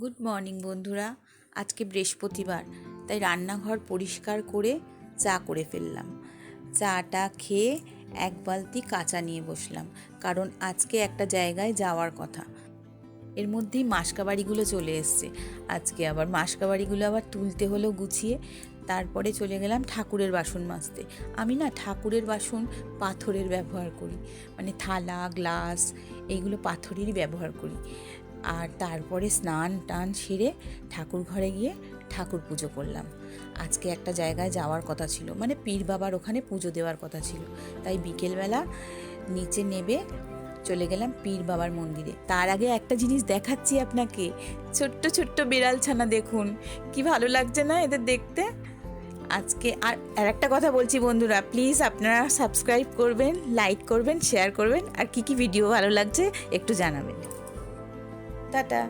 Good morning বন্ধুরা। আজকে বৃহস্পতিবার, তাই রান্নাঘর পরিষ্কার করে চা করে ফেললাম। চাটা খেয়ে এক বালতি কাঁচা নিয়ে বসলাম, কারণ আজকে একটা জায়গায় যাওয়ার কথা। এর মধ্যেই মাসকাবাড়িগুলো চলে এসছে। আজকে আবার মাসকাবাড়িগুলো আবার তুলতে হলো গুছিয়ে। তারপরে চলে গেলাম ঠাকুরের বাসন মাজতে। আমি না ঠাকুরের বাসন পাথরের ব্যবহার করি, মানে থালা গ্লাস এইগুলো পাথরেরই ব্যবহার করি। আর তারপরে স্নান টান সেরে ঠাকুর ঘরে গিয়ে ঠাকুর পুজো করলাম। আজকে একটা জায়গায় যাওয়ার কথা ছিল, মানে পীর বাবার ওখানে পুজো দেওয়ার কথা ছিল, তাই বিকেলবেলা নিচে নেবে চলে গেলাম পীর বাবার মন্দিরে। তার আগে একটা জিনিস দেখাচ্ছি আপনাকে, ছোট্ট ছোট্ট বিড়াল ছানা দেখুন, কি ভালো লাগছে না এদের দেখতে। আজকে আর একটা কথা বলছি বন্ধুরা, প্লিজ আপনারা সাবস্ক্রাইব করবেন, লাইক করবেন, শেয়ার করবেন, আর কি কি ভিডিও ভালো লাগছে একটু জানাবেন। টাটা।